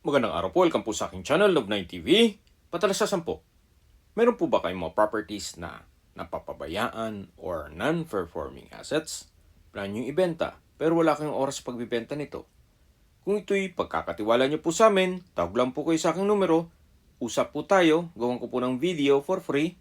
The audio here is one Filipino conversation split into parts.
Magandang araw po, welcome po sa aking channel, Love9 TV. Patalasasan po, meron po ba kayong mga properties na napapabayaan or non-performing assets? Plan nyo ibenta, pero wala kayong oras pagbibenta nito. Kung ito'y pagkakatiwala nyo po sa amin, tawag lang po kayo sa aking numero, usap po tayo, gawin ko po ng video for free.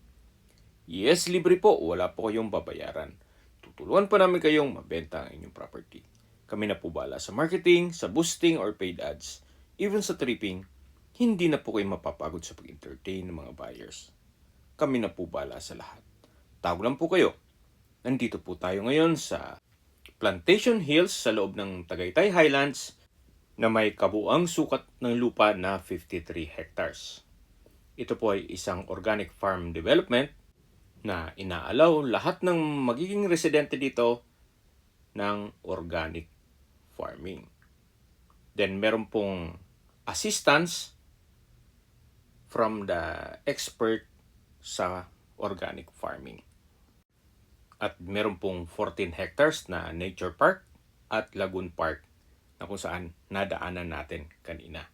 Yes, libre po, wala po kayong babayaran. Tutulungan pa namin kayong mabenta ang inyong property. Kami na po bala sa marketing, sa boosting or paid ads. Even sa tripping, hindi na po kayo mapapagod sa pag-entertain ng mga buyers. Kami na po bala sa lahat. Tawag lang po kayo. Nandito po tayo ngayon sa Plantation Hills sa loob ng Tagaytay Highlands na may kabuang sukat ng lupa na 53 hectares. Ito po ay isang organic farm development na inaalaw lahat ng magiging residente dito ng organic farming. Then meron pong assistance from the expert sa organic farming. At meron pong 14 hectares na nature park at lagoon park na kung saan nadaanan natin kanina.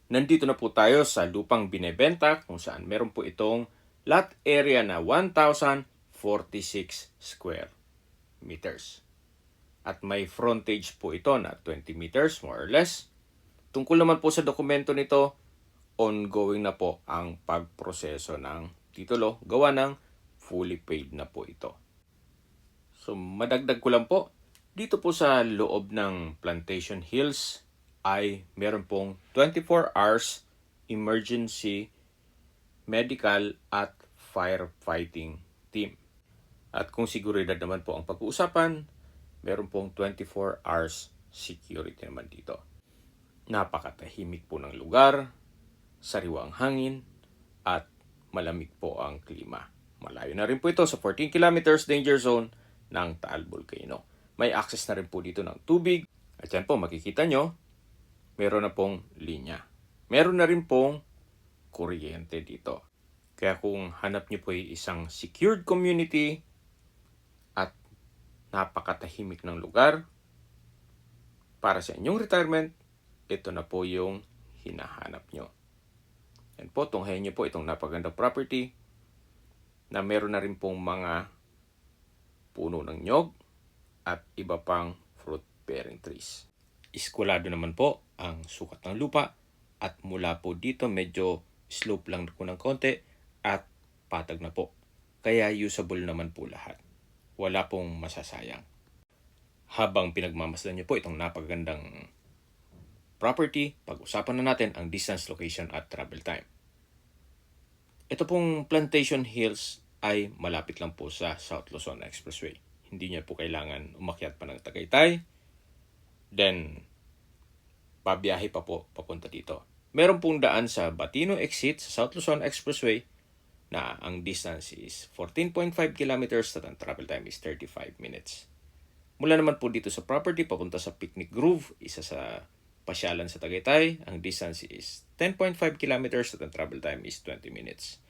Nandito na po tayo sa lupang binebenta kung saan meron po itong lot area na 1,046 square meters. At may frontage po ito na 20 meters more or less. Tungkol naman po sa dokumento nito, ongoing na po ang pagproseso ng titulo. Gawa ng fully paid na po ito. So madagdag ko lang po, dito po sa loob ng Plantation Hills ay meron pong 24 hours emergency medical at firefighting team. At kung seguridad naman po ang pag-uusapan, meron pong 24 hours security naman dito. Napakatahimik po ng lugar, sariwa ang hangin, at malamig po ang klima. Malayo na rin po ito sa 14 kilometers danger zone ng Taal Volcano. May access na rin po dito ng tubig. At yan po, makikita nyo, meron na pong linya. Meron na rin pong kuryente dito. Kaya kung hanap nyo po ay isang secured community at napakatahimik ng lugar para sa inyong retirement, ito na po yung hinahanap nyo. Yan po, tunghayan nyo po itong napagandang property na meron na rin pong mga puno ng nyog at iba pang fruit-bearing trees. Iskulado naman po ang sukat ng lupa at mula po dito medyo slope lang po ng konti at patag na po. Kaya usable naman po lahat. Wala pong masasayang. Habang pinagmamasdan nyo po itong napagandang property, pag-usapan na natin ang distance, location at travel time. Ito pong Plantation Hills ay malapit lang po sa South Luzon Expressway. Hindi niya po kailangan umakyat pa ng Tagaytay. Then, pabiyahe pa po papunta dito. Meron pong daan sa Batino exit sa South Luzon Expressway na ang distance is 14.5 kilometers at ang travel time is 35 minutes. Mula naman po dito sa property papunta sa Picnic Grove, isa sa pasyalan sa Tagaytay, ang distance is 10.5 kilometers at ang travel time is 20 minutes.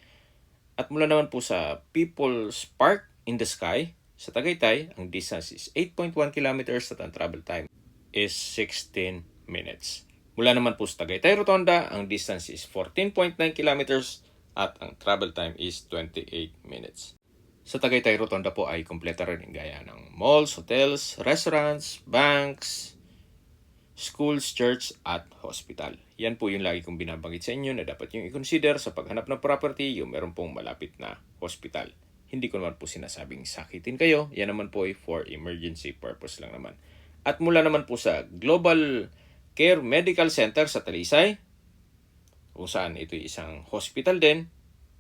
At mula naman po sa People's Park in the Sky sa Tagaytay, ang distance is 8.1 kilometers at ang travel time is 16 minutes. Mula naman po sa Tagaytay Rotonda, ang distance is 14.9 kilometers at ang travel time is 28 minutes. Sa Tagaytay Rotonda po ay kumpleto rin gaya ng malls, hotels, restaurants, banks, schools, church at hospital. Yan po yung lagi kong binabanggit sa inyo na dapat yung i-consider sa paghanap ng property, yung meron pong malapit na hospital. Hindi ko naman po sinasabing sakitin kayo. Yan naman po ay for emergency purpose lang naman. At mula naman po sa Global Care Medical Center sa Talisay, kung saan ito ay isang hospital din,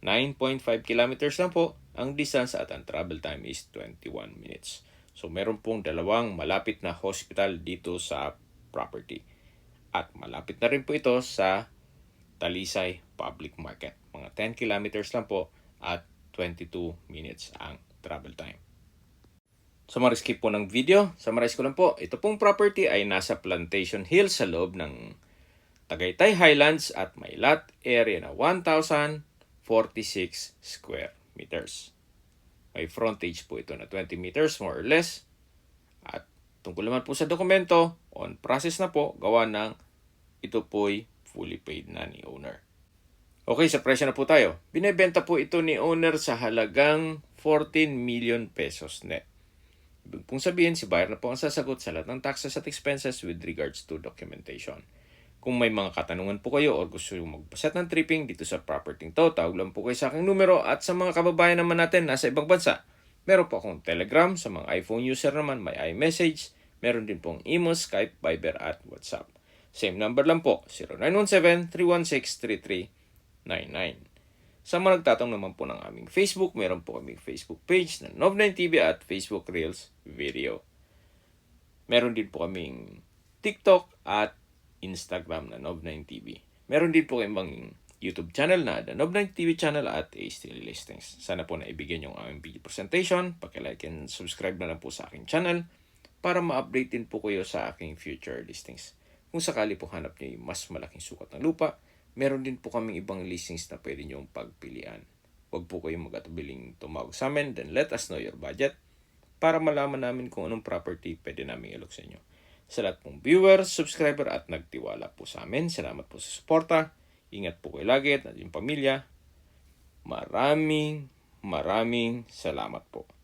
9.5 kilometers lang po ang distance at ang travel time is 21 minutes. So meron pong dalawang malapit na hospital dito sa property. At malapit na rin po ito sa Talisay Public Market. Mga 10 kilometers lang po at 22 minutes ang travel time. Summarize po ng video. Summarize ko lang po. Ito pong property ay nasa Plantation Hills sa loob ng Tagaytay Highlands at may lot area na 1,046 square meters. May frontage po ito na 20 meters more or less. At tungkol naman po sa dokumento, on process na po, gawa ng ito po'y fully paid na ni owner. Okay, sa presyo na po tayo. Binebenta po ito ni owner sa halagang 14 million pesos net. Ibig pong sabihin, si buyer na po ang sasagot sa lahat ng taxes at expenses with regards to documentation. Kung may mga katanungan po kayo o gusto yung magpaset ng tripping dito sa property to, tawag lang po kayo sa aking numero. At sa mga kababayan naman natin nasa ibang bansa, meron po akong Telegram. Sa mga iPhone user naman, may iMessage. Meron din pong Imo, Skype, Viber at WhatsApp. Same number lang po, 0917-316-3399. Sa mga nagtatanong naman po ng aming Facebook, meron po kaming Facebook page na Nov9TV at Facebook Reels Video. Meron din po kaming TikTok at Instagram na Nov9TV. Meron din po kaming YouTube channel na The Nov9TV channel at Ace Daily Listings. Sana po naibigyan yung aming video presentation. Paki-like and subscribe na lang po sa aking channel para ma-update din po kayo sa aking future listings. Kung sakali po hanap niyo yung mas malaking sukat ng lupa, meron din po kaming ibang listings na pwede niyong pagpilian. Huwag po kayong mag-atubiling tumawag sa amin, then let us know your budget para malaman namin kung anong property pwede namin ilok sa inyo. Sa lahat pong viewers, subscriber at nagtiwala po sa amin, salamat po sa suporta. Ingat po kayo lagi at yung pamilya. Maraming salamat po.